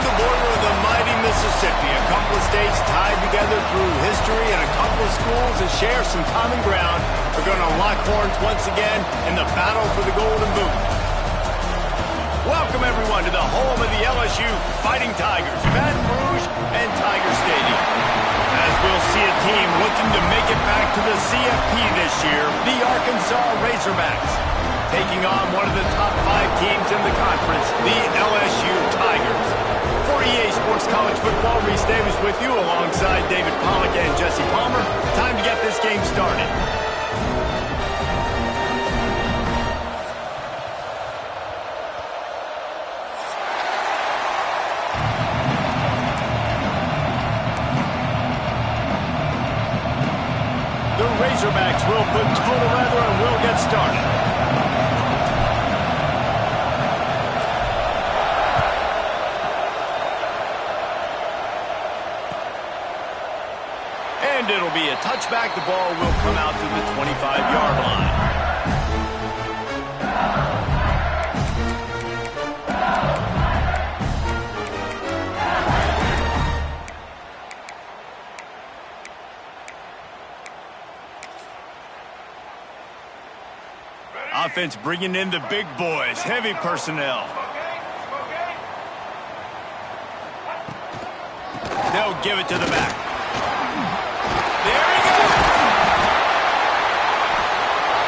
the border of the mighty Mississippi, a couple of states tied together through history and a couple of schools that share some common ground are going to lock horns once again in the battle for the Golden Boot. Welcome, everyone, to the home of the LSU Fighting Tigers, Baton Rouge and Tiger Stadium. As we'll see a team looking to make it back to the CFP this year, the Arkansas Razorbacks, taking on one of the top 5 teams in the conference, the LSU Tigers. For EA Sports College Football, Reese Davis with you alongside David Pollack and Jesse Palmer. Time to get this game started. The Razorbacks will put total leather and will get started. And it'll be a touchback. The ball will come out to the 25-yard line. Offense bringing in the big boys, heavy personnel. They'll give it to the back. There he goes!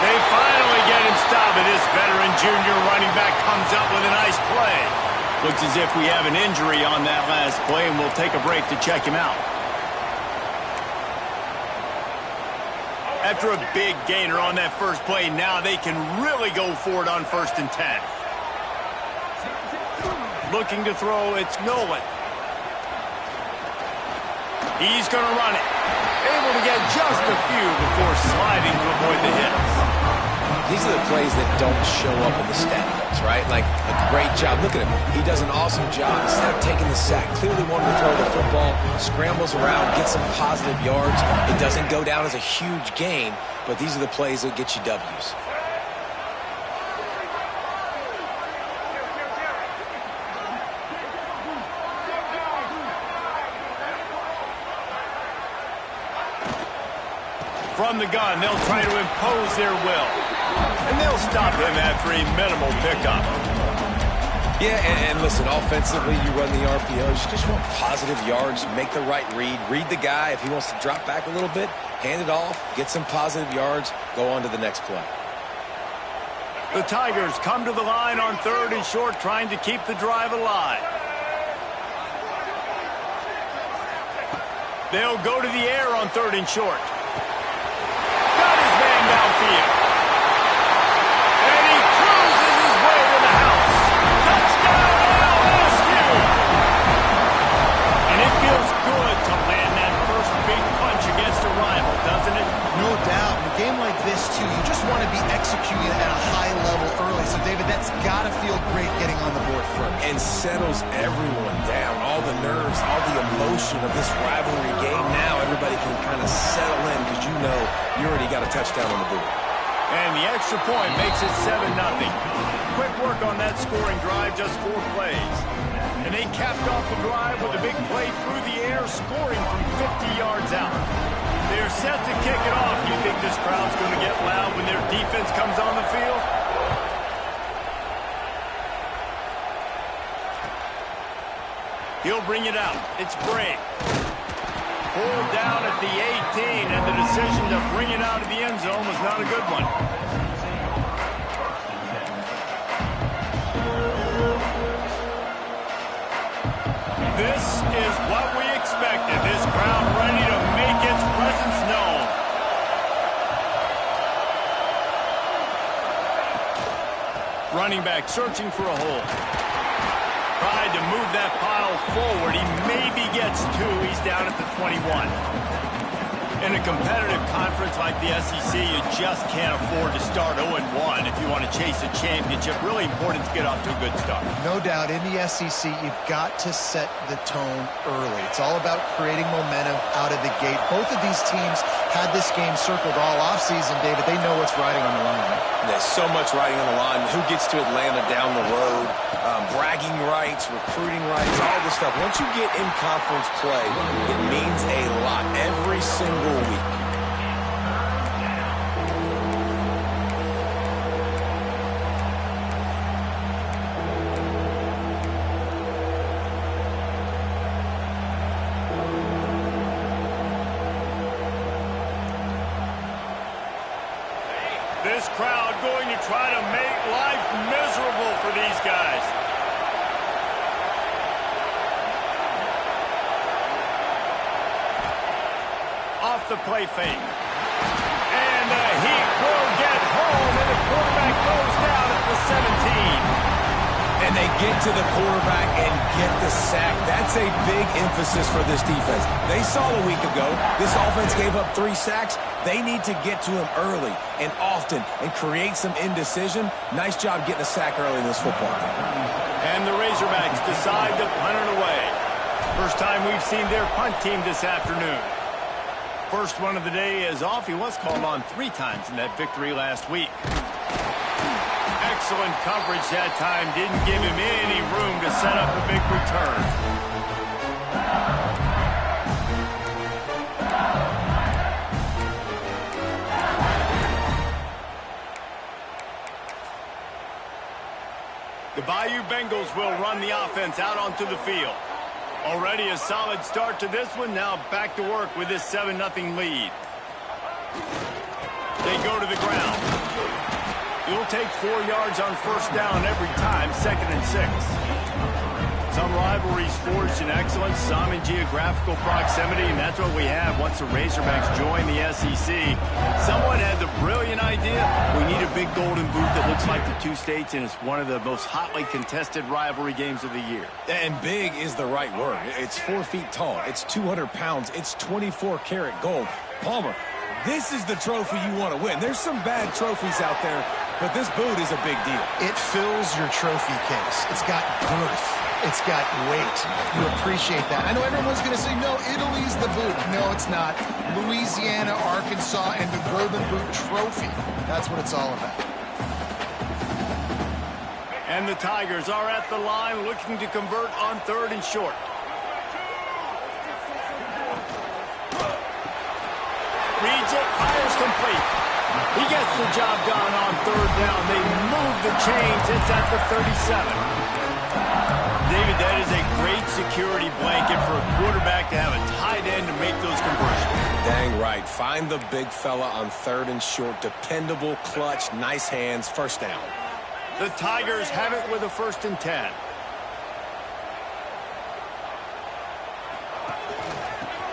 They finally get him stopped, and this veteran junior running back comes up with a nice play. Looks as if we have an injury on that last play, and we'll take a break to check him out. After a big gainer on that first play, now they can really go for it on 1st and 10. Looking to throw, it's Nolan. He's going to run it. Able to get just a few before sliding to avoid the hits. These are the plays that don't show up in the stat books, right? Like a great job. Look at him. He does an awesome job. Instead of taking the sack, clearly wanted to throw the football, scrambles around, gets some positive yards. It doesn't go down as a huge gain, but these are the plays that get you W's. From the gun, they'll try to impose their will. And they'll stop him after a minimal pickup. Yeah, and listen, offensively, you run the RPOs. You just want positive yards, make the right read the guy. If he wants to drop back a little bit, hand it off, get some positive yards, go on to the next play. The Tigers come to the line on 3rd and short, trying to keep the drive alive. They'll go to the air on 3rd and short. Downfield. And he cruises his way to the house. Touchdown, LSU! And it feels good to land that first big punch against a rival, doesn't it? No doubt. In a game like this, too, you just want to be executing at a high level early. So, David, that's got to feel great getting on the board first. And settles everyone down. All the nerves, all the emotion of this rivalry game. Now everybody can kind of settle in because you know you already got a touchdown on the board. And the extra point makes it 7-0. Quick work on that scoring drive, just 4 plays. And they capped off the drive with a big play through the air, scoring from 50 yards out. They're set to kick it off. Do you think this crowd's going to get loud when their defense comes on the field? He'll bring it out. It's Bray. Pulled down at the 18, and the decision to bring it out of the end zone was not a good one. This is what we expected. This crowd ready to make its presence known. Running back searching for a hole. Tried to move that pile forward. He maybe gets 2. He's down at the 21. In a competitive conference like the SEC, you just can't afford to start 0-1 if you want to chase a championship. Really important to get off to a good start. No doubt, in the SEC, you've got to set the tone early. It's all about creating momentum out of the gate. Both of these teams had this game circled all offseason, David. They know what's riding on the line. There's so much riding on the line. Who gets to Atlanta down the road? Bragging rights, recruiting rights, all this stuff. Once you get in conference play, it means a lot every single week. This crowd going to try to make life miserable for these guys. Off the play fake. And the Heat will get home, and the quarterback goes down at the 17. And they get to the quarterback and get the sack. That's a big emphasis for this defense. They saw a week ago, this offense gave up 3 sacks. They need to get to him early and often and create some indecision. Nice job getting a sack early in this football game. And the Razorbacks decide to punt it away. First time we've seen their punt team this afternoon. First one of the day is off. He was called on 3 times in that victory last week. Excellent coverage that time. Didn't give him any room to set up a big return. The Bayou Bengals will run the offense out onto the field. Already a solid start to this one. Now back to work with this 7-0 lead. They go to the ground. It'll take 4 yards on first down every time, 2nd and 6. Some rivalries forged in excellence, some in geographical proximity, and that's what we have once the Razorbacks join the SEC. Someone had the brilliant idea, we need a big golden boot that looks like the 2 states, and it's one of the most hotly contested rivalry games of the year. And big is the right word. It's 4 feet tall. It's 200 pounds. It's 24-karat gold. Palmer, this is the trophy you want to win. There's some bad trophies out there, but this boot is a big deal. It fills your trophy case. It's got girth. It's got weight. You appreciate that. I know everyone's going to say, no, Italy's the boot. No, it's not. Louisiana, Arkansas, and the Golden Boot Trophy. That's what it's all about. And the Tigers are at the line looking to convert on 3rd and short. Reads it, fires complete. He gets the job done on 3rd down. They move the chains. It's at the 37. David, that is a great security blanket for a quarterback to have a tight end to make those conversions. Dang right. Find the big fella on 3rd and short. Dependable, clutch, nice hands, first down. The Tigers have it with a 1st and 10.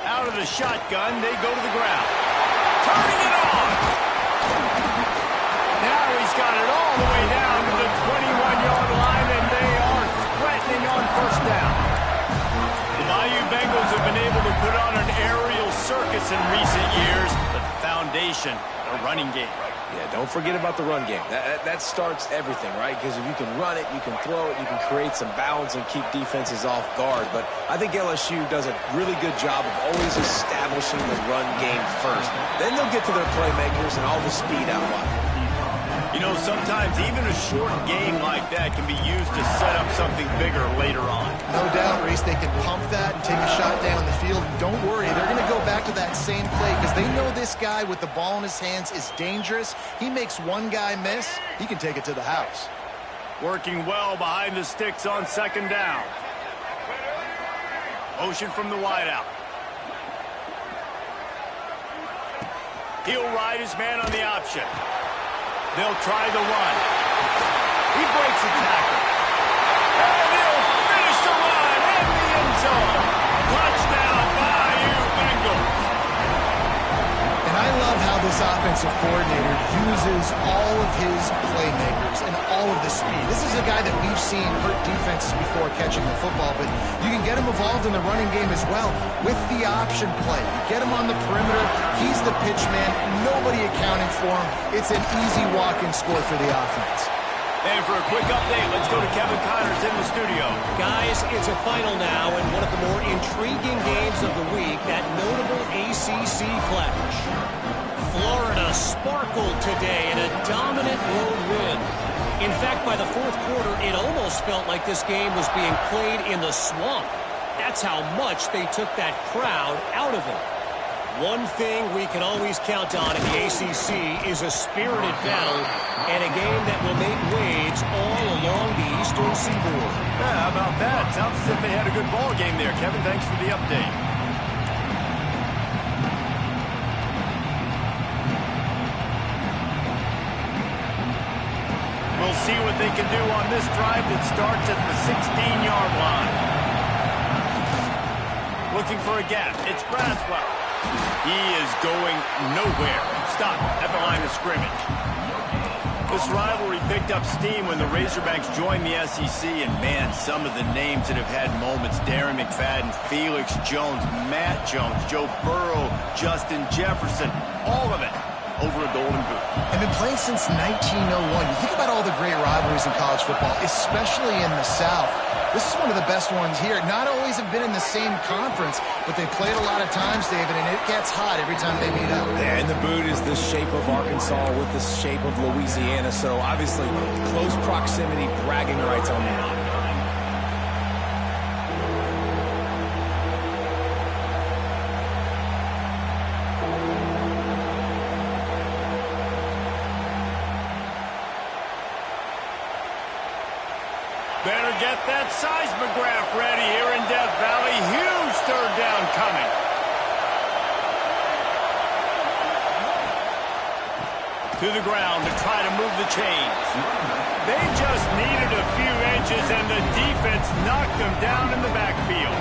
Out of the shotgun, they go to the ground. Turning it on. Now he's got it all the way down to the 21-yard line, and they are threatening on 1st down. The Bayou Bengals have been able to put on an aerial circus in recent years, but the foundation, the running game. Yeah, don't forget about the run game. That starts everything, right? Because if you can run it, you can throw it, you can create some balance and keep defenses off guard. But I think LSU does a really good job of always establishing the run game first. Then they'll get to their playmakers and all the speed out wide. You know, sometimes even a short game like that can be used to set up something bigger later on. No doubt, Reese, they can pump that and take a shot down the field. Don't worry, they're going to go back to that same play because they know this guy with the ball in his hands is dangerous. He makes one guy miss, he can take it to the house. Working well behind the sticks on 2nd down. Motion from the wideout. He'll ride his man on the option. They'll try the run. He breaks a tackle. And he'll finish the run in the end zone. Touchdown, Bayou Bengals. And I love how this offensive coordinator uses all of his playmakers and all of the speed. This is a guy that we've seen hurt defenses before catching the football, but you can get him involved in the running game as well with the option play. You get him on the perimeter. He's the pitch man. Nobody accounting for him. It's an easy walk-in score for the offense. And for a quick update, let's go to Kevin Connors in the studio. Guys, it's a final now in one of the more intriguing games of the week, that notable ACC clash. Florida sparkled today in a dominant road win. In fact, by the fourth quarter, it almost felt like this game was being played in the swamp. That's how much they took that crowd out of it. One thing we can always count on in the ACC is a spirited battle and a game that will make waves all along the Eastern Seaboard. Yeah, how about that? Sounds as if they had a good ball game there. Kevin, thanks for the update. We'll see what they can do on this drive that starts at the 16-yard line. Looking for a gap. It's Braswell. He is going nowhere. Stop at the line of scrimmage. This rivalry picked up steam when the Razorbacks joined the SEC, and man, some of the names that have had moments: Darren McFadden, Felix Jones, Matt Jones, Joe Burrow, Justin Jefferson, all of it over a golden boot. And been playing since 1901. You think about all the great rivalries in college football, especially in the South. This is one of the best ones here. Not always have been in the same conference, but they played a lot of times, David, and it gets hot every time they meet up. Yeah, and the boot is the shape of Arkansas with the shape of Louisiana, so obviously close proximity, bragging rights on the line. Better get that seismograph ready here in Death Valley. Huge third down coming. To the ground to try to move the chains. They just needed a few inches, and the defense knocked them down in the backfield.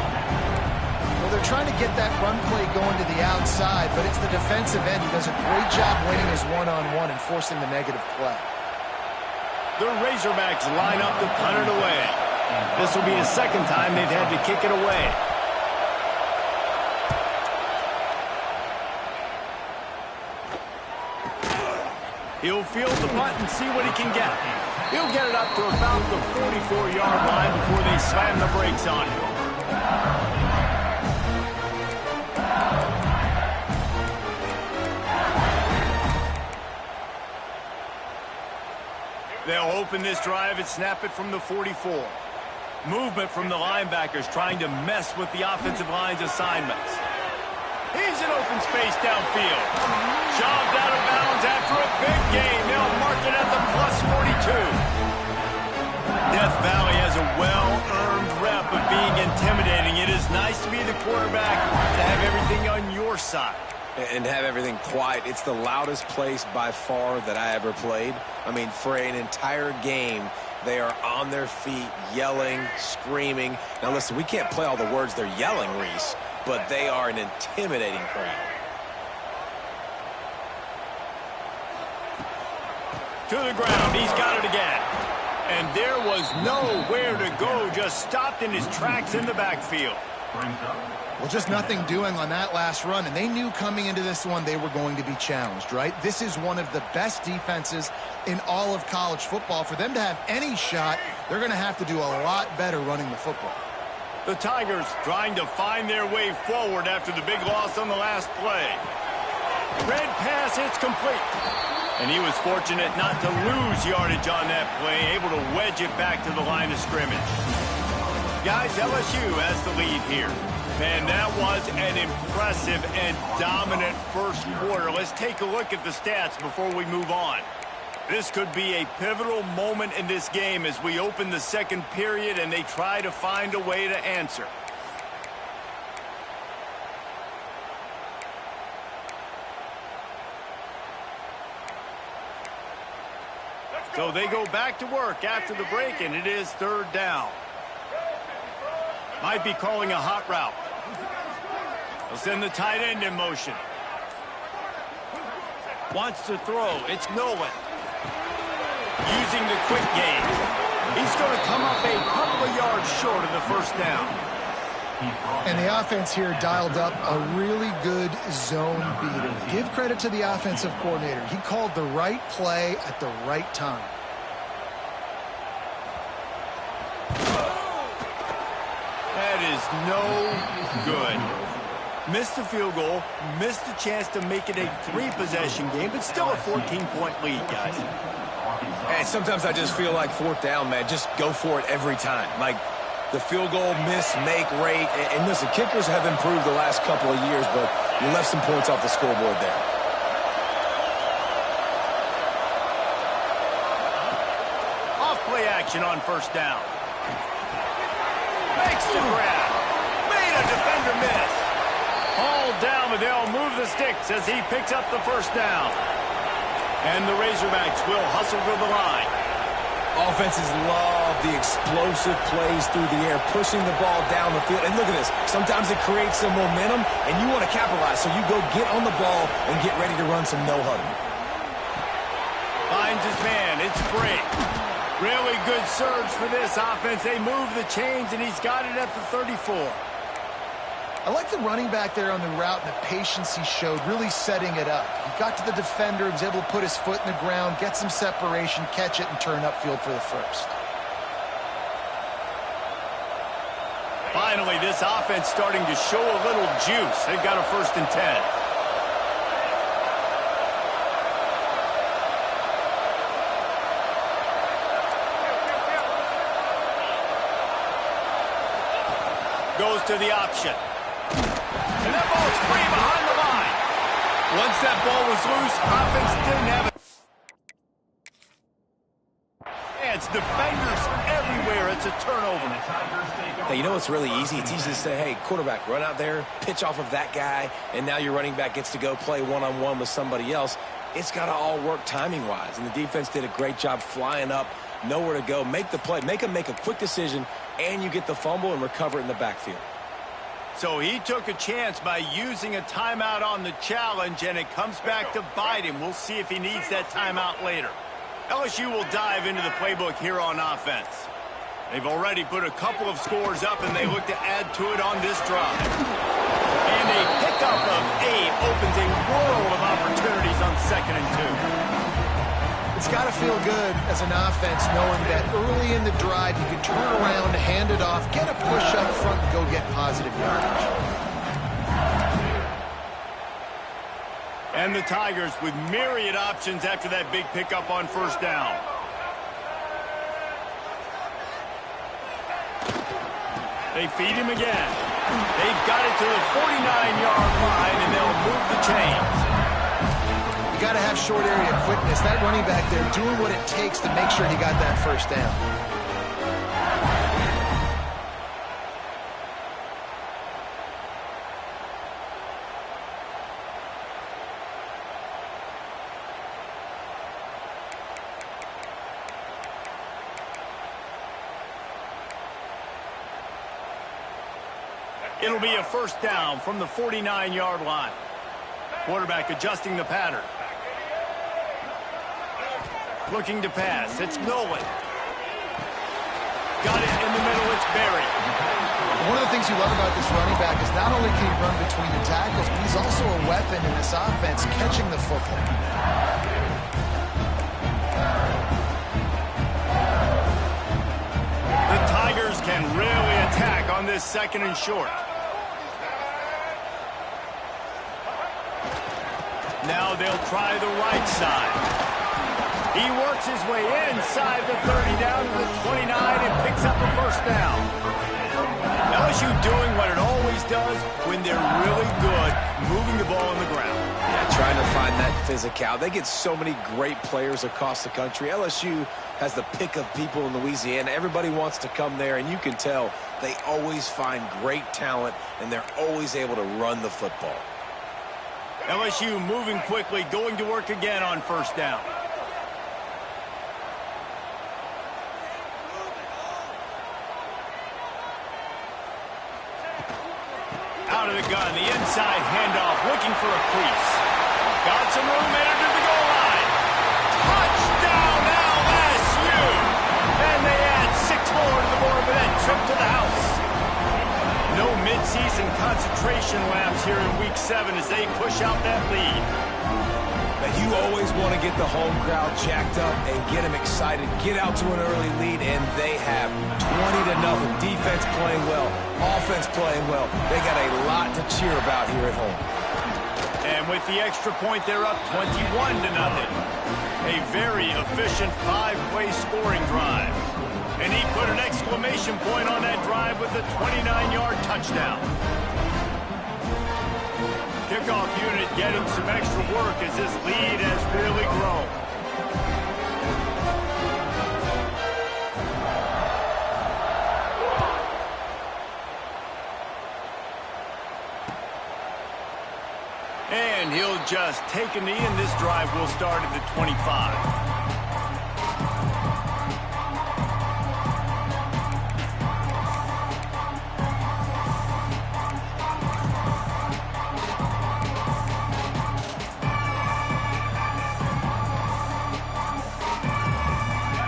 Well, they're trying to get that run play going to the outside, but it's the defensive end who does a great job winning his one-on-one and forcing the negative play. The Razorbacks line up to punt it away. This will be the second time they've had to kick it away. He'll field the punt and see what he can get. He'll get it up to about the 44-yard line before they slam the brakes on it. They'll open this drive and snap it from the 44. Movement from the linebackers trying to mess with the offensive line's assignments. He's in open space downfield. Shoved out of bounds after a big gain. They'll mark it at the plus 42. Death Valley has a well-earned rep of being intimidating. It is nice to be the quarterback, to have everything on your side. And have everything quiet. It's the loudest place by far that I ever played. I mean, for an entire game, they are on their feet, yelling, screaming. Now, listen, we can't play all the words they're yelling, Reese, but they are an intimidating crowd. To the ground. He's got it again. And there was nowhere to go. Just stopped in his tracks in the backfield. Well, just nothing doing on that last run, and they knew coming into this one they were going to be challenged, right? This is one of the best defenses in all of college football. For them to have any shot, they're going to have to do a lot better running the football. The Tigers trying to find their way forward after the big loss on the last play. Red pass, it's complete. And he was fortunate not to lose yardage on that play, able to wedge it back to the line of scrimmage. Guys, LSU has the lead here. Man, that was an impressive and dominant first quarter. Let's take a look at the stats before we move on. This could be a pivotal moment in this game as we open the second period and they try to find a way to answer. So they go back to work after the break, and it is third down. Might be calling a hot route. They'll send the tight end in motion. Wants to throw. It's Nolan. Using the quick game. He's going to come up a couple of yards short of the first down. And the offense here dialed up a really good zone beater. Give credit to the offensive coordinator. He called the right play at the right time. no good. Missed the field goal, missed the chance to make it a 3-possession game, but still a 14-point lead, guys. And sometimes I just feel like fourth down, man, just go for it every time. Like the field goal miss, make rate. And listen, kickers have improved the last couple of years, but you left some points off the scoreboard there. Off-play action on first down. Makes the grab. Made a defender miss. Hauled down, but they'll move the sticks as he picks up the first down. And the Razorbacks will hustle to the line. Offenses love the explosive plays through the air, pushing the ball down the field. And look at this. Sometimes it creates some momentum, and you want to capitalize. So you go get on the ball and get ready to run some no-huddle. Finds his man. It's great. Really good surge for this offense. They move the chains, and he's got it at the 34. I like the running back there on the route and the patience he showed, really setting it up. He got to the defender, was able to put his foot in the ground, get some separation, catch it, and turn upfield for the first. Finally, this offense starting to show a little juice. They've got a 1st and 10. Goes to the option. And that ball's free behind the line. Once that ball was loose, offense didn't have it. And it's defenders everywhere. It's a turnover. Hey, you know what's really easy? It's easy to say, hey, quarterback, run out there, pitch off of that guy, and now your running back gets to go play one-on-one with somebody else. It's got to all work timing-wise, and the defense did a great job flying up, nowhere to go, make the play, make them make a quick decision, and you get the fumble and recover it in the backfield. So he took a chance by using a timeout on the challenge, and it comes back to bite him. We'll see if he needs that timeout later. LSU will dive into the playbook here on offense. They've already put a couple of scores up, and they look to add to it on this drive. And a pickup of 8 opens a world of opportunities on 2nd and 2. It's got to feel good as an offense knowing that early in the drive you can turn around, hand it off, get a push up front, and go get positive yardage. And the Tigers with myriad options after that big pickup on first down. They feed him again. They've got it to the 49-yard line, and they'll move the chains. You got to have short area quickness. That running back there doing what it takes to make sure he got that first down. It'll be a first down from the 49-yard line. Quarterback adjusting the pattern. Looking to pass. It's Nolan. Got it in the middle. It's Barry. One of the things you love about this running back is not only can he run between the tackles, but he's also a weapon in this offense catching the football. The Tigers can really attack on this 2nd and short. Now they'll try the right side. He works his way inside the 30 down to the 29 and picks up a first down. LSU doing what it always does when they're really good, moving the ball on the ground. Yeah, trying to find that physical. They get so many great players across the country. LSU has the pick of people in Louisiana. Everybody wants to come there, and you can tell they always find great talent, and they're always able to run the football. LSU moving quickly, going to work again on first down. Out of the gun, the inside handoff, looking for a crease. Got some room, entered to the goal line. Touchdown, LSU! And they add 6 more to the board with that trip to the house. No midseason concentration laps here in Week 7 as they push out that lead. Now, you always want to get the home crowd jacked up and get them excited, get out to an early lead, and they have 20-0. Defense playing well, offense playing well. They got a lot to cheer about here at home. And with the extra point, they're up 21-0. A very efficient five-way scoring drive. And he put an exclamation point on that drive with a 29-yard touchdown. Kickoff unit getting some extra work as this lead has really grown. And he'll just take a knee, and this drive will start at the 25.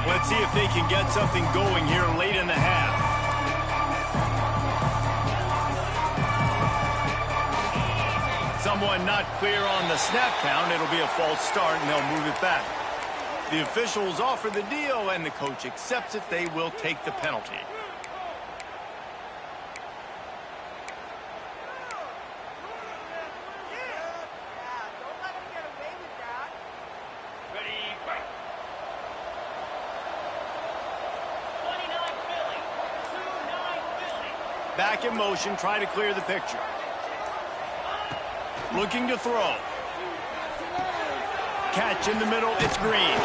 Let's see if they can get something going here late in the half. Someone not clear on the snap count. It'll be a false start, and they'll move it back. The officials offer the deal, and the coach accepts it. They will take the penalty. Back in motion, try to clear the picture. Looking to throw. Catch in the middle, it's Green.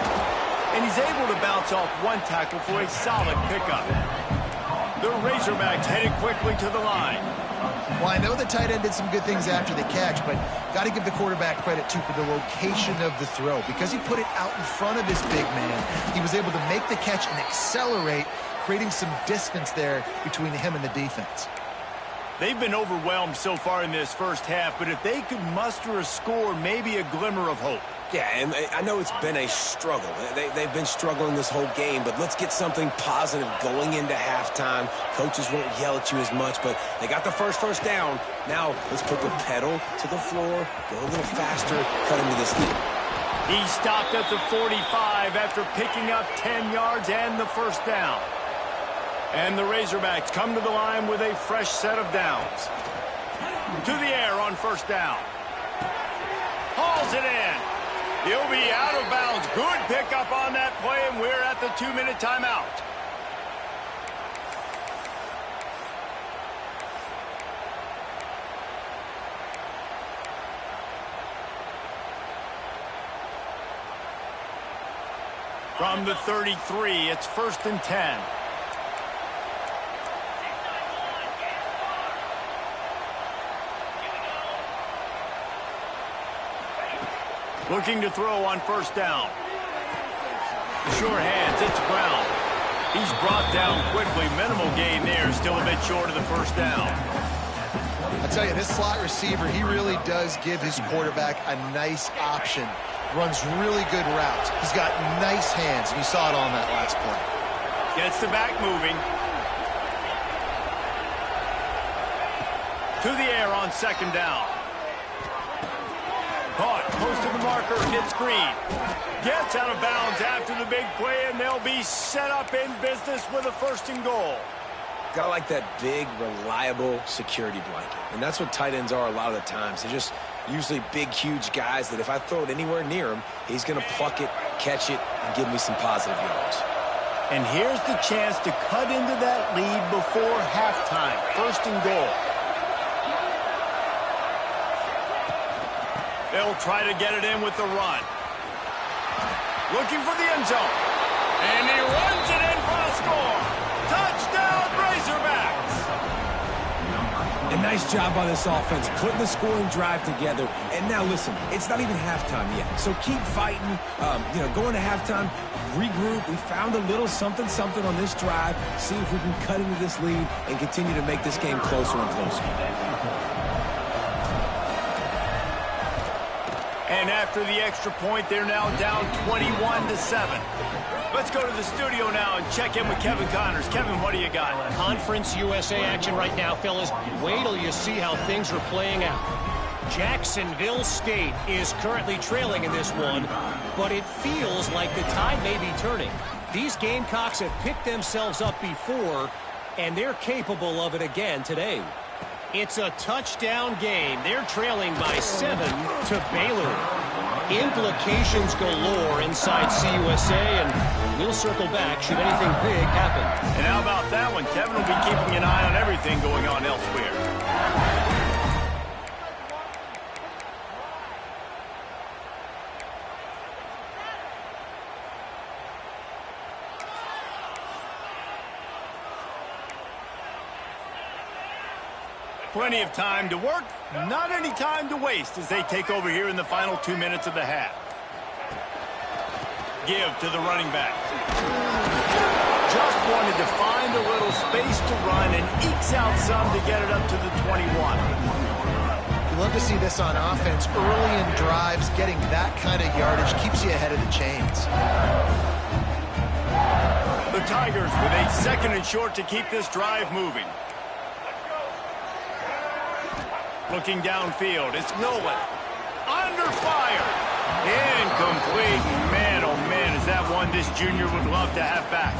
And he's able to bounce off one tackle for a solid pickup. The Razorbacks headed quickly to the line. Well, I know the tight end did some good things after the catch, but got to give the quarterback credit, too, for the location of the throw. Because he put it out in front of his big man, he was able to make the catch and accelerate, creating some distance there between him and the defense. They've been overwhelmed so far in this first half, but if they could muster a score, maybe a glimmer of hope. Yeah, and I know it's been a struggle. They've been struggling this whole game, but let's get something positive going into halftime. Coaches won't yell at you as much, but they got the first down. Now let's put the pedal to the floor, go a little faster, cut into this lead. He stopped at the 45 after picking up 10 yards and the first down. And the Razorbacks come to the line with a fresh set of downs. To the air on first down. Hauls it in. He'll be out of bounds. Good pickup on that play, and we're at the 2-minute timeout. From the 33, it's 1st and 10. Looking to throw on first down. Sure hands, it's Brown. He's brought down quickly. Minimal gain there, still a bit short of the first down. I tell you, this slot receiver, he really does give his quarterback a nice option. Runs really good routes. He's got nice hands, and you saw it on that last play. Gets the back moving. To the air on second down. Caught, close to the marker, hits Green. Gets out of bounds after the big play, and they'll be set up in business with a 1st and goal. Gotta like that big, reliable security blanket. And that's what tight ends are a lot of the times. They're just usually big, huge guys that if I throw it anywhere near him, he's going to pluck it, catch it, and give me some positive yards. And here's the chance to cut into that lead before halftime. 1st and goal. They'll try to get it in with the run. Looking for the end zone. And he runs it in for the score. Touchdown, Razorbacks. A nice job by this offense, putting the scoring drive together. And now, listen, it's not even halftime yet. So keep fighting, going to halftime, regroup. We found a little something on this drive. See if we can cut into this lead and continue to make this game closer and closer. And after the extra point, they're now down 21-7. Let's go to the studio now and check in with Kevin Connors. Kevin, what do you got? Conference USA action right now, fellas. Wait till you see how things are playing out. Jacksonville State is currently trailing in this one, but it feels like the tide may be turning. These Gamecocks have picked themselves up before, and they're capable of it again today. It's a touchdown game. They're trailing by 7 to Baylor. Implications galore inside CUSA, and we'll circle back should anything big happen. And how about that one? Kevin will be keeping an eye on everything going on elsewhere. Plenty of time to work, not any time to waste as they take over here in the final 2 minutes of the half. Give to the running back. Just wanted to find a little space to run and ekes out some to get it up to the 21. You love to see this on offense. Early in drives, getting that kind of yardage keeps you ahead of the chains. The Tigers with a 2nd and short to keep this drive moving. Looking downfield, it's Nolan. Under fire. Incomplete. Man, oh man, is that one this junior would love to have back.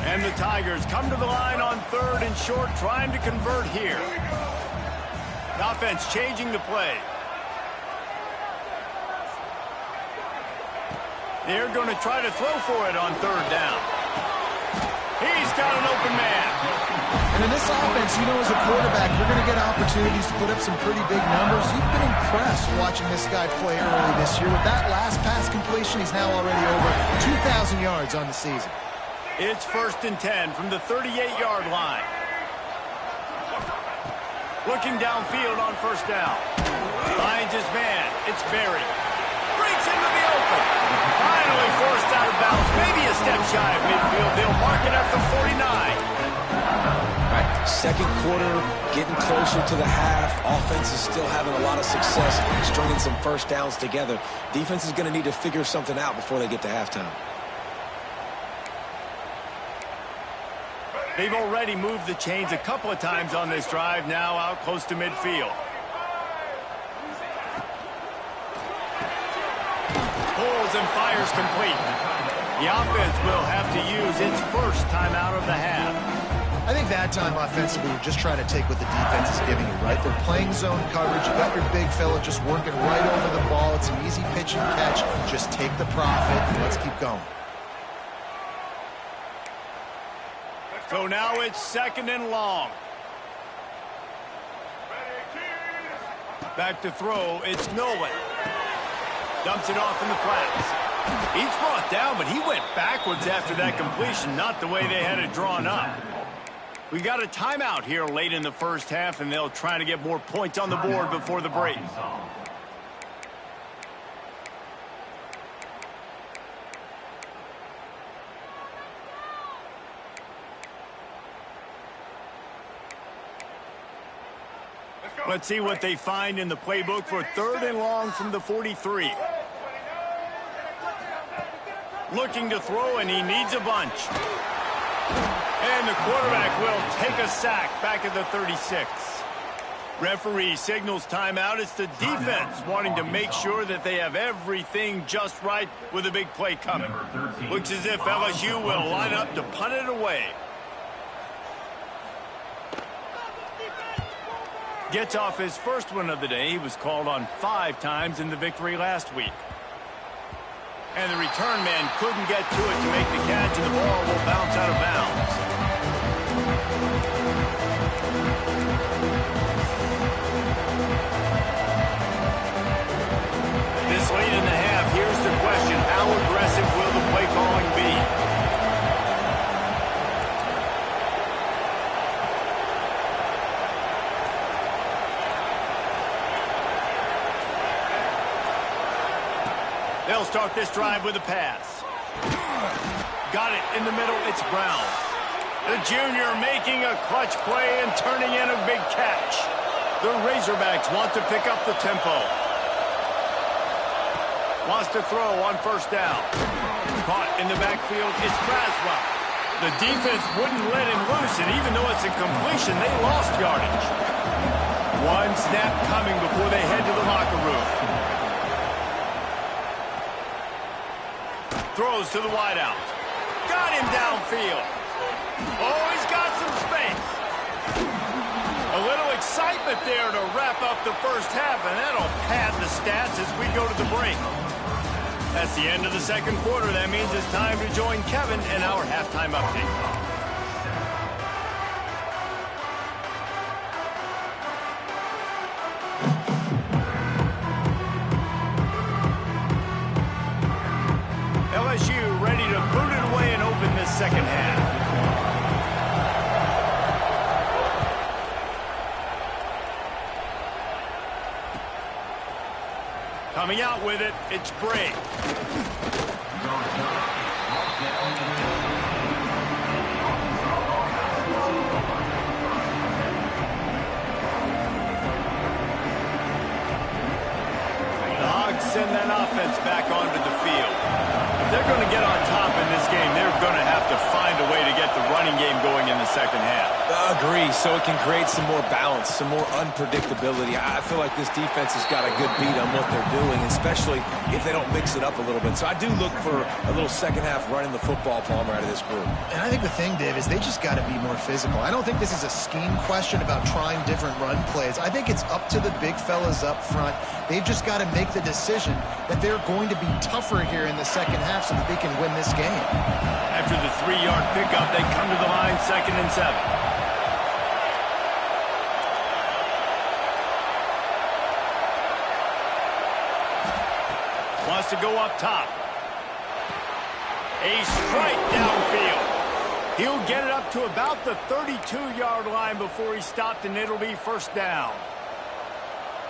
And the Tigers come to the line on 3rd and short, trying to convert here. Offense changing the play. They're going to try to throw for it on 3rd down. He's got an open man. And in this offense, you know, as a quarterback, you're going to get opportunities to put up some pretty big numbers. You've been impressed watching this guy play early this year. With that last pass completion, he's now already over 2,000 yards on the season. It's 1st and 10 from the 38-yard line. Looking downfield on 1st down. Finds his man. It's Berry. Breaks into the open. Finally forced out of bounds. Maybe a step shy of midfield. They'll mark it at the 49. All right, 2nd quarter, getting closer to the half. Offense is still having a lot of success stringing some 1st downs together. Defense is going to need to figure something out before they get to halftime. They've already moved the chains a couple of times on this drive, now out close to midfield. Pulls and fires complete. The offense will have to use its 1st timeout of the half. I think that time offensively, you're just trying to take what the defense is giving you, right? They're playing zone coverage. You got your big fella just working right over the ball. It's an easy pitch and catch. Just take the profit and let's keep going. So now it's 2nd and long. Back to throw, it's Nolan. Dumps it off in the flats. He's brought down, but he went backwards after that completion, not the way they had it drawn up. We got a timeout here late in the 1st half, and they'll try to get more points on the board before the break. Let's see what they find in the playbook for 3rd and long from the 43. Looking to throw, and he needs a bunch. And the quarterback will take a sack back at the 36. Referee signals timeout. It's the defense wanting to make sure that they have everything just right with a big play coming. Looks as if LSU will line up to punt it away. Gets off his 1st one of the day. He was called on 5 times in the victory last week. And the return man couldn't get to it to make the catch, and the ball will bounce out of bounds. This late in the half, here's the question. How aggressive will the play calling be? They'll start this drive with a pass. Got it in the middle. It's Brown. The junior making a clutch play and turning in a big catch. The Razorbacks want to pick up the tempo. Wants to throw on first down. Caught in the backfield, it's Braswell. The defense wouldn't let him loose, and even though it's a completion, they lost yardage. One snap coming before they head to the locker room. Throws to the wideout. Got him downfield. Oh, he's got some space. A little excitement there to wrap up the first half, and that'll pad the stats as we go to the break. That's the end of the second quarter. That means it's time to join Kevin in our halftime update. LSU ready to boot it away and open this second half. Coming out with it, it's Bray. The Hogs send that offense back onto the field. If they're going to get on top in this game, they're going to have to find a way to get the running game going in the second half. Agree, so it can create some more balance, some more unpredictability. I feel like this defense has got a good beat on what they're doing, especially if they don't mix it up a little bit. So I do look for a little second half running the football, Palmer, out of this group. And I think the thing, Dave, is they just got to be more physical. I don't think this is a scheme question about trying different run plays. I think it's up to the big fellas up front. They've just got to make the decision that they're going to be tougher here in the second half so that they can win this game. After the 3-yard pickup, they come to the line 2nd and 7. Wants to go up top. A strike downfield. He'll get it up to about the 32-yard line before he stopped, and it'll be first down.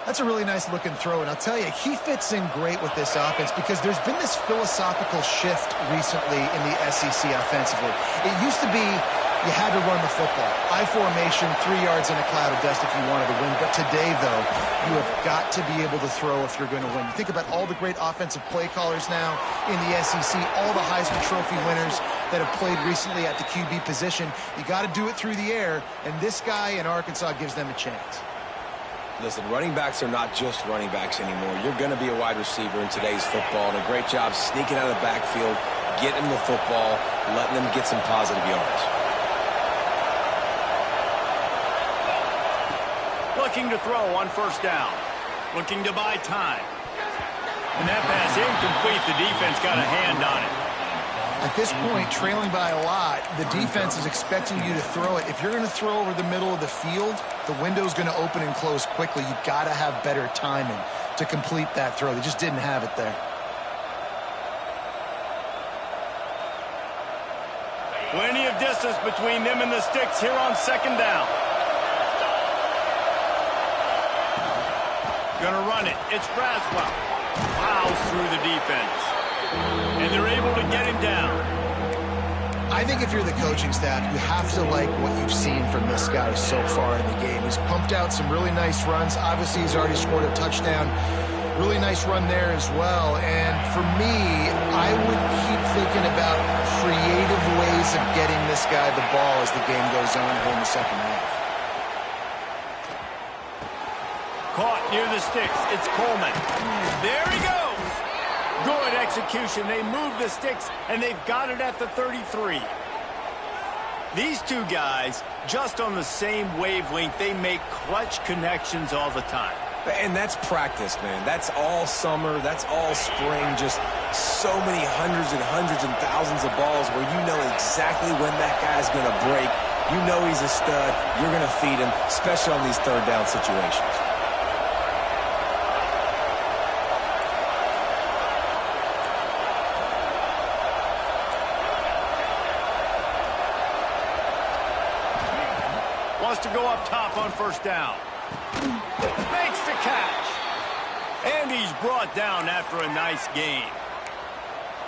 That's a really nice looking throw, and I'll tell you, he fits in great with this offense because there's been this philosophical shift recently in the SEC offensively. It used to be you had to run the football. I formation, 3 yards in a cloud of dust if you wanted to win. But today, though, you have got to be able to throw if you're going to win. You think about all the great offensive play callers now in the SEC, all the Heisman Trophy winners that have played recently at the QB position. You got to do it through the air, and this guy in Arkansas gives them a chance. Listen, running backs are not just running backs anymore. You're going to be a wide receiver in today's football, and a great job sneaking out of the backfield, getting the football, letting them get some positive yards. Looking to throw on first down. Looking to buy time. And that pass incomplete. The defense got a hand on it. At this point, trailing by a lot, the defense is expecting you to throw it. If you're going to throw over the middle of the field, the window's going to open and close quickly. You've got to have better timing to complete that throw. They just didn't have it there. Plenty of distance between them and the sticks here on second down. Gonna run it. It's Braswell. Plows through the defense. And they're able to get him down. I think if you're the coaching staff, you have to like what you've seen from this guy so far in the game. He's pumped out some really nice runs. Obviously, he's already scored a touchdown. Really nice run there as well. And for me, I would keep thinking about creative ways of getting this guy the ball as the game goes on here in the second half. Caught near the sticks. It's Coleman. There he goes. Good execution. They move the sticks, and they've got it at the 33. These two guys, just on the same wavelength, they make clutch connections all the time. And that's practice, man. That's all summer. That's all spring. Just so many hundreds and thousands of balls where you know exactly when that guy's going to break. You know he's a stud. You're going to feed him, especially on these third down situations. Wants to go up top on first down. Makes the catch. And he's brought down after a nice gain.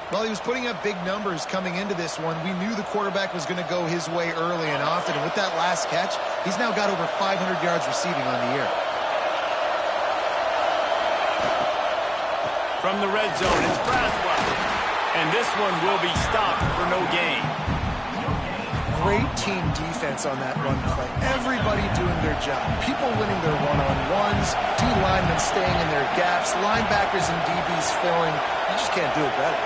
Well, he was putting up big numbers coming into this one. We knew the quarterback was going to go his way early and often. And with that last catch, he's now got over 500 yards receiving on the year. From the red zone, it's Braswell. And this one will be stopped for no gain. Great team defense on that run play. Everybody doing their job. People winning their one-on-ones, D linemen staying in their gaps, linebackers and DBs filling. You just can't do it better.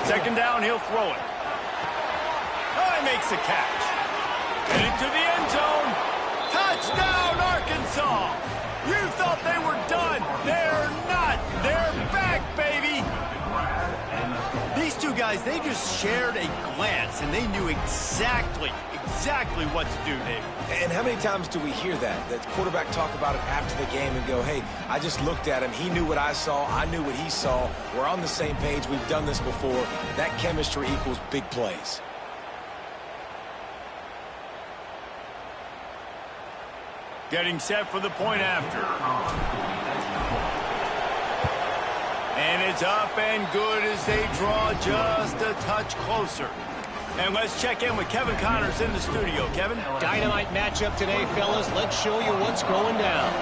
Second down, he'll throw it. Oh, he makes the catch. Headed to the end zone. Touchdown, Arkansas! You thought they were done. They're not. They're back, baby. These two guys, they just shared a glance, and they knew exactly what to do, David. And how many times do we hear that? That quarterback talk about it after the game and go, hey, I just looked at him. He knew what I saw. I knew what he saw. We're on the same page. We've done this before. That chemistry equals big plays. Getting set for the point after. And it's up and good as they draw just a touch closer. And let's check in with Kevin Connors in the studio. Kevin? Dynamite matchup today, fellas. Let's show you what's going down.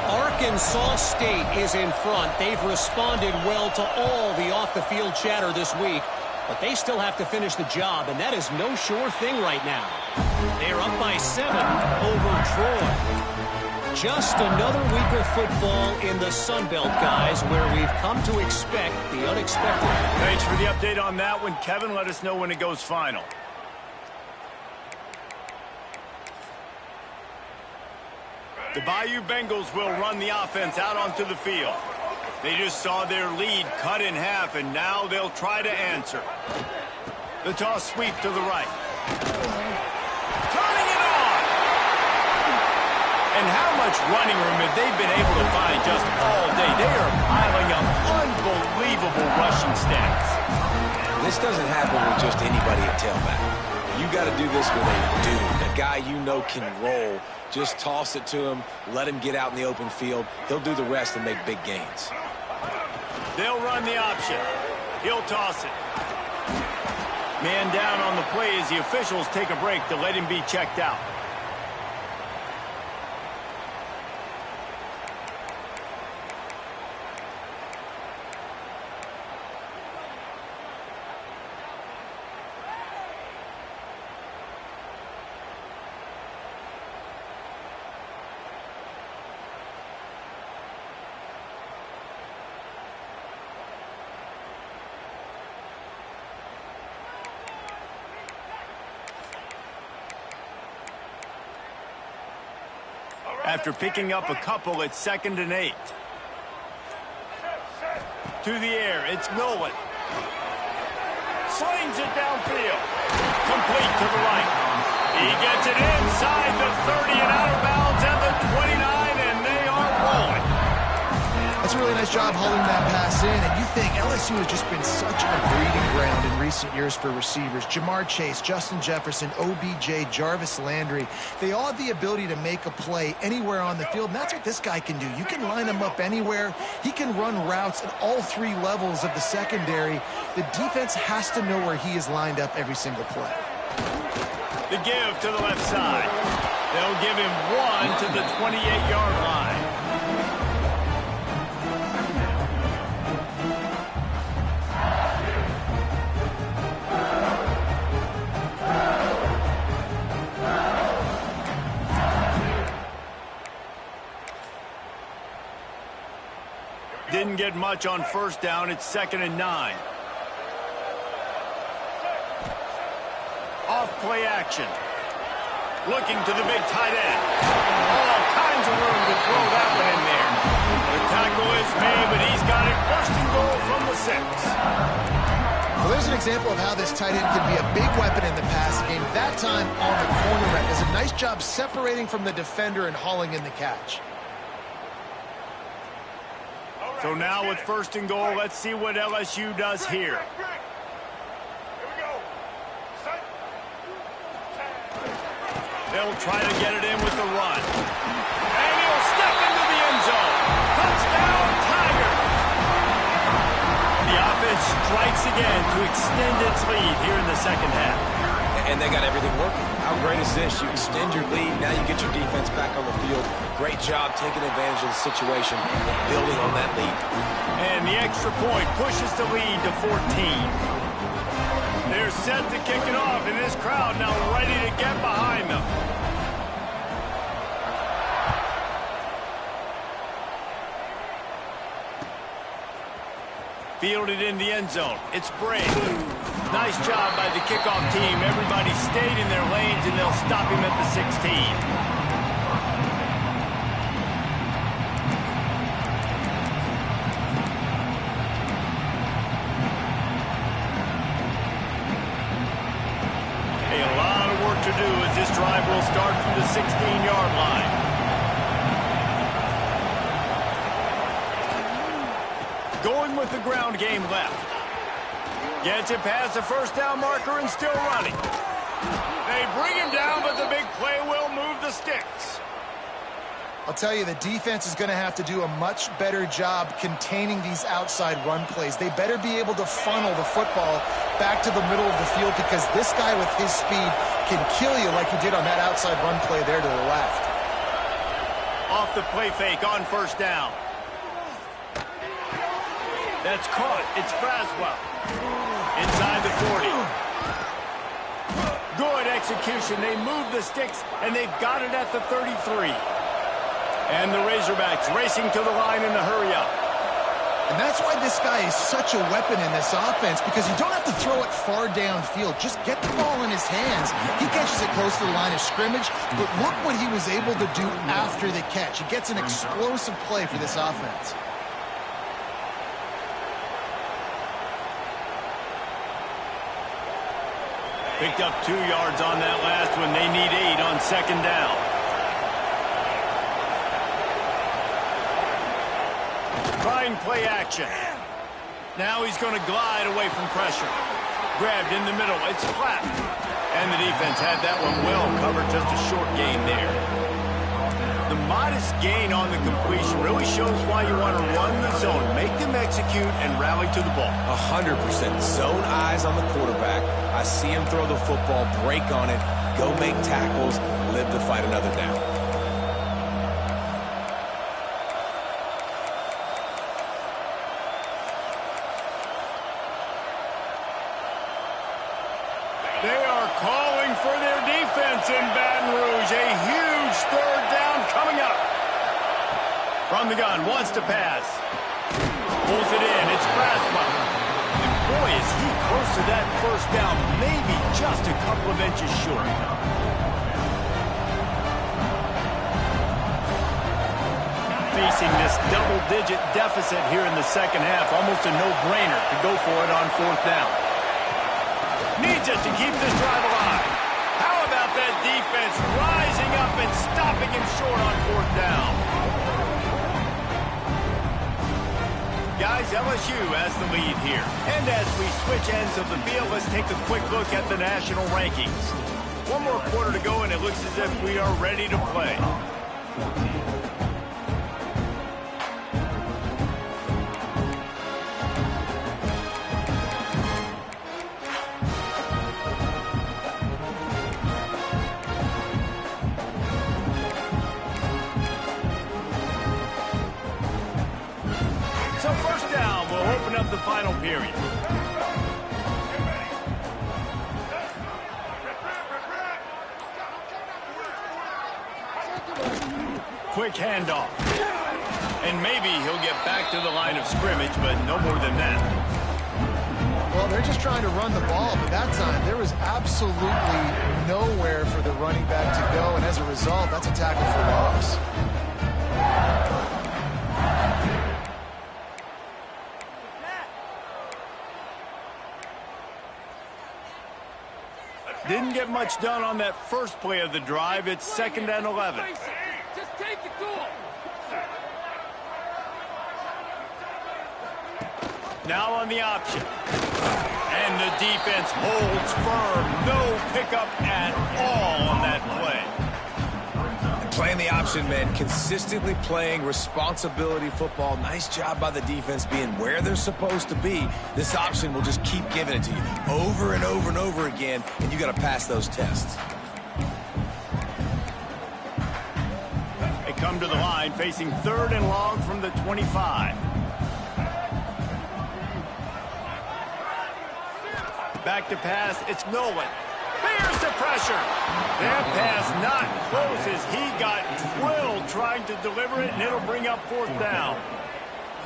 Arkansas State is in front. They've responded well to all the off-the-field chatter this week, but they still have to finish the job, and that is no sure thing right now. They're up by 7 over Troy. Just another week of football in the Sun Belt, guys, where we've come to expect the unexpected. Thanks for the update on that one, Kevin. Let us know when it goes final. The Bayou Bengals will run the offense out onto the field. They just saw their lead cut in half, and now they'll try to answer. The toss sweep to the right. Turning it on! And how much running room have they been able to find just all day? They are piling up unbelievable rushing stats. This doesn't happen with just anybody at tailback. You got to do this with a dude, a guy you know can roll. Just toss it to him, let him get out in the open field. He'll do the rest and make big gains. They'll run the option. He'll toss it. Man down on the play as the officials take a break to let him be checked out. After picking up a couple, it's 2nd and 8. To the air, it's Nolan. Slings it downfield. Complete to the right. He gets it inside the 30 and out of bounds at the 29, and they are rolling. That's a really nice job holding that pass in, and you think LSU has just been such a breeding ground in recent years for receivers. Jamar Chase, Justin Jefferson, OBJ, Jarvis Landry, they all have the ability to make a play anywhere on the field, and that's what this guy can do. You can line him up anywhere. He can run routes at all 3 levels of the secondary. The defense has to know where he is lined up every single play. The give to the left side. They'll give him 1 to the 28-yard line. Didn't get much on first down. It's 2nd and 9. Off play action. Looking to the big tight end. All kinds of room to throw that one in there. The tackle is made, but he's got it 1st and goal from the 6. Well, there's an example of how this tight end can be a big weapon in the passing game. That time on the cornerback does a nice job separating from the defender and hauling in the catch. So now with 1st and goal, let's see what LSU does here. They'll try to get it in with the run. And he'll step into the end zone. Touchdown, Tiger! The offense strikes again to extend its lead here in the 2nd half. And they got everything working. How great is this? You extend your lead, now you get your defense back on the field. Great job taking advantage of the situation and building on that lead. And the extra point pushes the lead to 14. They're set to kick it off, and this crowd now ready to get behind them. Fielded in the end zone. It's Bray. Nice job by the kickoff team. Everybody stayed in their lanes, and they'll stop him at the 16. A lot of work to do as this drive will start from the 16-yard line. Going with the ground game left. Gets it past the first down marker and still running. They bring him down, but the big play will move the sticks. I'll tell you, the defense is going to have to do a much better job containing these outside run plays. They better be able to funnel the football back to the middle of the field, because this guy with his speed can kill you like he did on that outside run play there to the left. Off the play fake on first down. That's caught. It's Braswell. Inside the 40. Good execution. They move the sticks, and they've got it at the 33. And the Razorbacks racing to the line in a hurry-up. And that's why this guy is such a weapon in this offense, because you don't have to throw it far downfield. Just get the ball in his hands. He catches it close to the line of scrimmage, but look what he was able to do after the catch. He gets an explosive play for this offense. Picked up 2 yards on that last one. They need 8 on second down. Trying play action. Now he's going to glide away from pressure. Grabbed in the middle. It's flat. And the defense had that one well covered. Just a short gain there. The modest gain on the completion really shows why you want to run the zone. Make them execute and rally to the ball. 100%. Zone eyes on the quarterback. I see him throw the football, break on it, go make tackles, live to fight another down. They are calling for their defense in Baton Rouge. A huge third down coming up. From the gun, wants to pass. Pulls it in. It's Braswell. And boy, is he close to that first down. Maybe just a couple of inches short. Facing this double-digit deficit here in the second half. Almost a no-brainer to go for it on fourth down. Needs it to keep this drive alive. How about that defense rising up and stopping him short on fourth down? Guys, LSU has the lead here. And as we switch ends of the field, let's take a quick look at the national rankings. One more quarter to go, and it looks as if we are ready to play. So first down, we'll open up the final period. Quick handoff. And maybe he'll get back to the line of scrimmage, but no more than that. Well, they're just trying to run the ball, but that time there was absolutely nowhere for the running back to go, and as a result, that's a tackle for loss. Didn't get much done on that first play of the drive. It's 2nd and 11. Just take it to him. Now on the option. And the defense holds firm. No pickup at all on that play. Playing the option, man. Consistently playing responsibility football. Nice job by the defense being where they're supposed to be. This option will just keep giving it to you over and over and over again, and you got to pass those tests. come to the line facing 3rd and long from the 25. Back to pass, it's Nolan. There's the pressure. That pass not close as he got drilled trying to deliver it, and it'll bring up 4th down.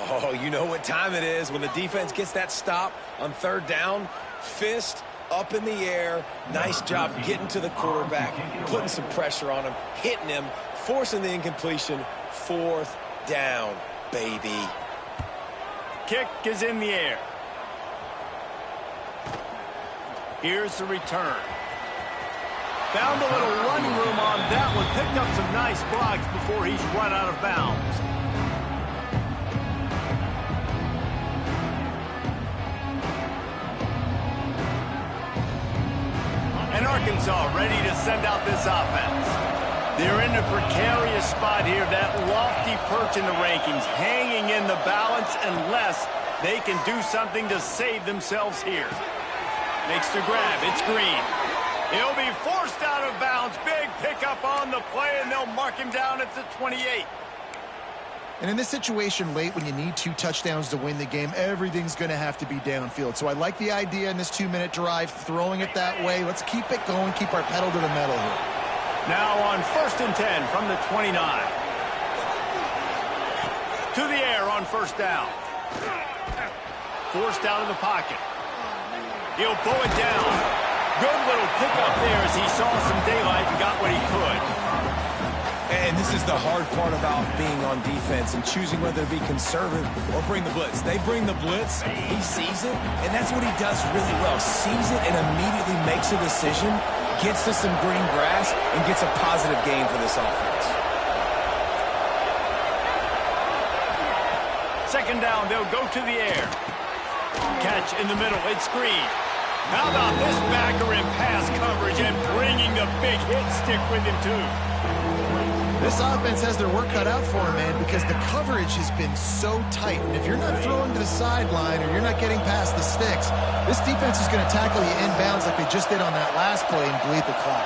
Oh, you know what time it is when the defense gets that stop on 3rd down. Fist up in the air. Nice job getting to the quarterback, putting some pressure on him, hitting him, forcing the incompletion. 4th down, baby. Kick is in the air. Here's the return. Found a little running room on that one. Picked up some nice blocks before he's run out of bounds. And Arkansas ready to send out this offense. They're in a precarious spot here. That lofty perch in the rankings, hanging in the balance unless they can do something to save themselves here. Makes the grab. It's Green. He'll be forced out of bounds. Big pickup on the play, and they'll mark him down at the 28. And in this situation late when you need 2 touchdowns to win the game, everything's going to have to be downfield. So I like the idea in this 2-minute drive, throwing it that way. Let's keep it going, keep our pedal to the metal here. Now on 1st and 10 from the 29. To the air on 1st down. Forced out of the pocket. He'll pull it down. Good little pickup there as he saw some daylight and got what he could. And this is the hard part about being on defense and choosing whether to be conservative or bring the blitz. They bring the blitz, he sees it, and that's what he does really well. Sees it and immediately makes a decision, gets to some green grass, and gets a positive gain for this offense. 2nd down, they'll go to the air. Catch in the middle, it's Green. How about this backer in pass coverage and bringing the big hit stick with him, too? This offense has their work cut out for them, man, because the coverage has been so tight. And if you're not throwing to the sideline or you're not getting past the sticks, this defense is going to tackle you inbounds like they just did on that last play and bleed the clock.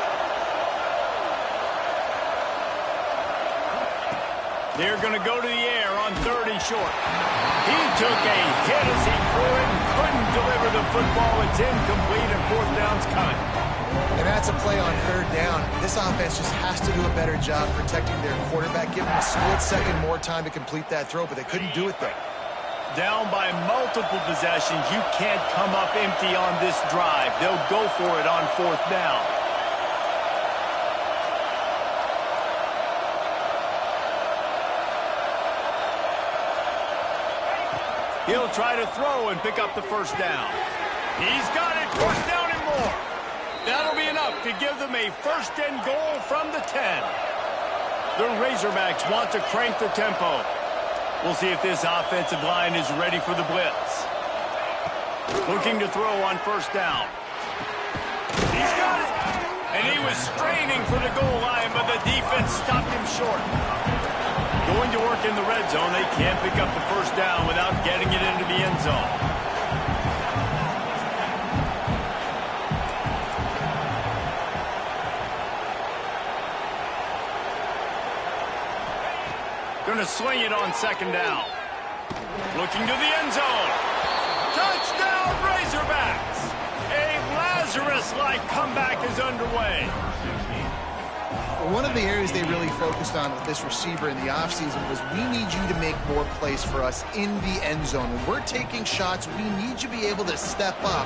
They're going to go to the air on 3rd and short. He took a hit as he threw it and couldn't deliver the football. It's incomplete and 4th down's coming. And that's a play on 3rd down. This offense just has to do a better job protecting their quarterback, give him a split second more time to complete that throw, but they couldn't do it there. Down by multiple possessions, you can't come up empty on this drive. They'll go for it on 4th down. He'll try to throw and pick up the 1st down. He's got it, 1st down and more. That'll be enough to give them a 1st and goal from the 10. The Razorbacks want to crank the tempo. We'll see if this offensive line is ready for the blitz. Looking to throw on 1st down. He's got it. And he was straining for the goal line, but the defense stopped him short. Going to work in the red zone, they can't pick up the 1st down without getting it into the end zone. Going to swing it on 2nd down. Looking to the end zone. Touchdown, Razorbacks! A Lazarus-like comeback is underway. One of the areas they really focused on with this receiver in the offseason was we need you to make more plays for us in the end zone. When we're taking shots, we need you to be able to step up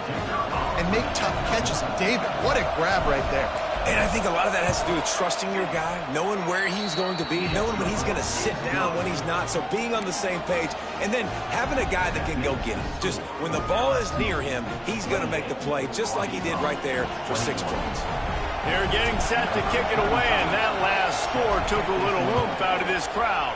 and make tough catches. And David, what a grab right there. And I think a lot of that has to do with trusting your guy, knowing where he's going to be, knowing when he's going to sit down, when he's not, so being on the same page, and then having a guy that can go get him. Just when the ball is near him, he's going to make the play, just like he did right there for 6 points. They're getting set to kick it away, and that last score took a little oomph out of this crowd.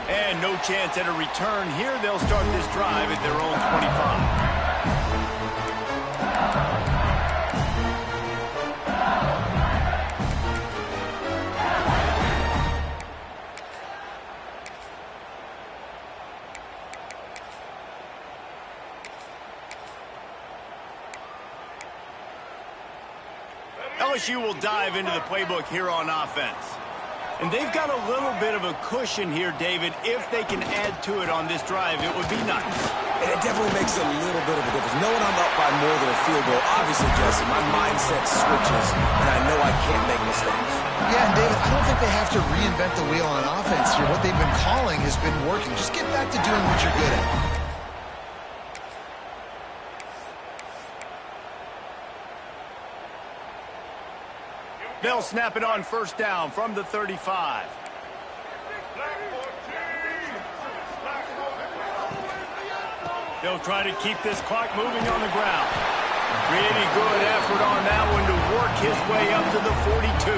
And no chance at a return here. They'll start this drive at their own 25. LSU will dive into the playbook here on offense. And they've got a little bit of a cushion here, David. If they can add to it on this drive, it would be nice. And it definitely makes a little bit of a difference. Knowing I'm up by more than a field goal, obviously, Jesse, my mindset switches, and I know I can't make mistakes. Yeah, and David, I don't think they have to reinvent the wheel on offense here. What they've been calling has been working. Just get back to doing what you're good at. They'll snap it on first down from the 35. They'll try to keep this clock moving on the ground. Pretty good effort on that one to work his way up to the 42.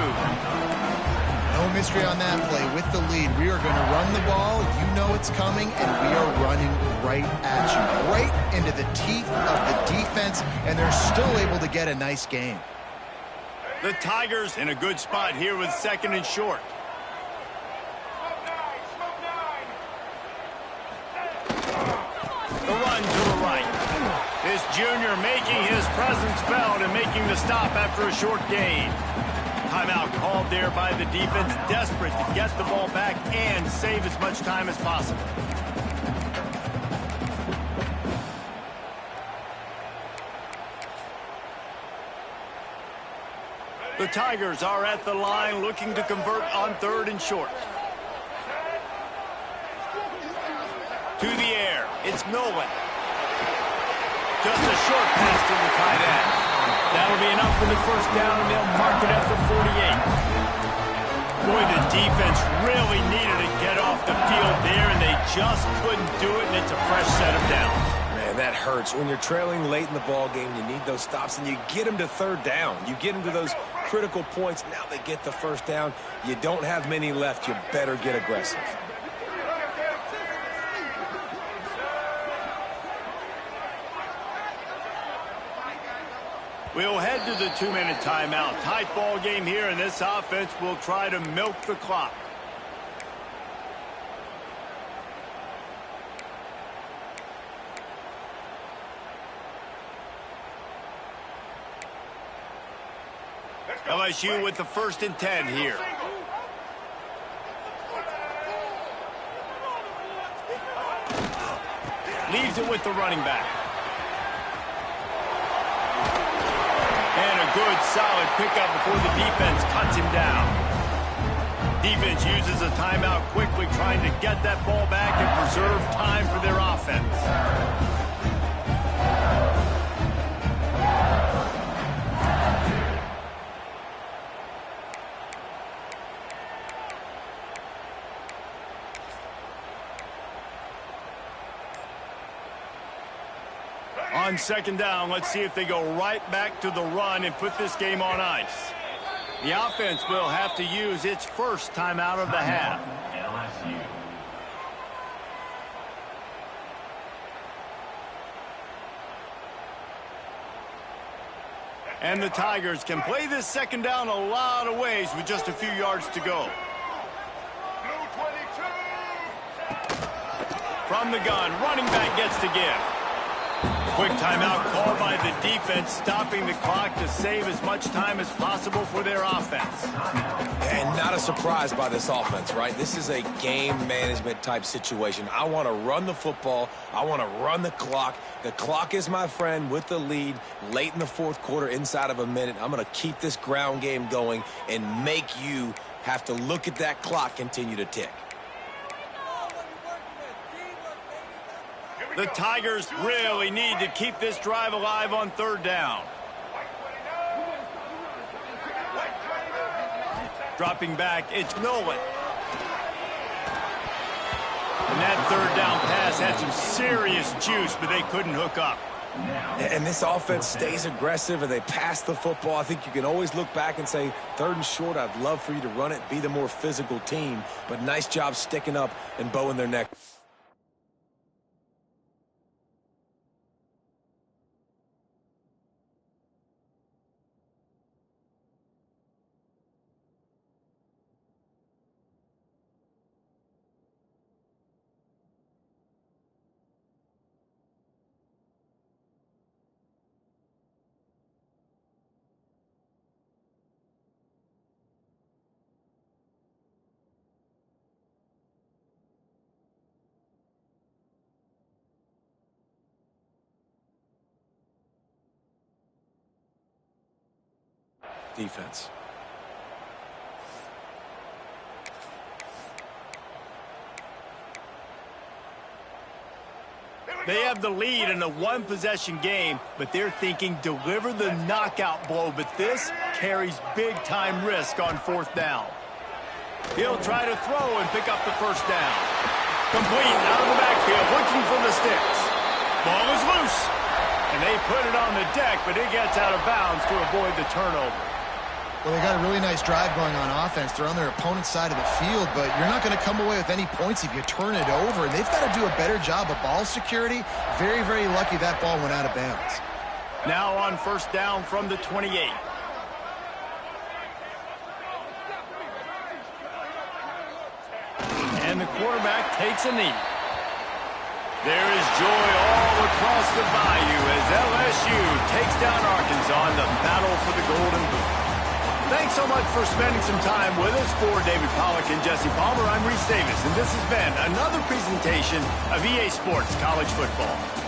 No mystery on that play. With the lead, we are going to run the ball. You know it's coming, and we are running right at you. Right into the teeth of the defense, and they're still able to get a nice gain. The Tigers in a good spot here with second and short. The run to the right. This junior making his presence felt and making the stop after a short gain. Timeout called there by the defense, desperate to get the ball back and save as much time as possible. The Tigers are at the line looking to convert on third and short. To the air, it's Nolan. Just a short pass to the tight end. That'll be enough for the first down, and they'll mark it at the 48. Boy, the defense really needed to get off the field there, and they just couldn't do it, and it's a fresh set of downs. Man, that hurts. When you're trailing late in the ball game, you need those stops, and you get them to third down. You get them to those critical points. Now they get the first down. You don't have many left. You better get aggressive. We'll head to the 2-minute timeout. Tight ball game here, and this offense will try to milk the clock. LSU with the 1st and 10 here. Leaves it with the running back. And a good, solid pickup before the defense cuts him down. Defense uses a timeout quickly, trying to get that ball back and preserve time for their offense. On second down, let's see if they go right back to the run and put this game on ice. The offense will have to use its first timeout of the half. And the Tigers can play this second down a lot of ways with just a few yards to go. From the gun, running back gets to give. Quick timeout called by the defense, stopping the clock to save as much time as possible for their offense. And not a surprise by this offense, right? This is a game management type situation. I want to run the football. I want to run the clock. The clock is my friend with the lead late in the fourth quarter, inside of a minute. I'm going to keep this ground game going and make you have to look at that clock continue to tick. The Tigers really need to keep this drive alive on third down. Dropping back, it's Nolan. And that third down pass had some serious juice, but they couldn't hook up. And this offense stays aggressive, and they pass the football. I think you can always look back and say, third and short, I'd love for you to run it, be the more physical team. But nice job sticking up and bowing their neck. defense. They have the lead in a one-possession game, but they're thinking deliver the knockout blow, but this carries big-time risk on fourth down. He'll try to throw and pick up the first down. Complete out of the backfield, looking for the sticks. Ball is loose, and they put it on the deck, but it gets out of bounds to avoid the turnover. Well, they got a really nice drive going on offense. They're on their opponent's side of the field, but you're not going to come away with any points if you turn it over. And they've got to do a better job of ball security. Very, very lucky that ball went out of bounds. Now on first down from the 28. And the quarterback takes a knee. There is joy all across the bayou as LSU takes down Arkansas in the battle for the Golden Boot. Thanks so much for spending some time with us. For David Pollack and Jesse Palmer, I'm Reese Davis, and this has been another presentation of EA Sports College Football.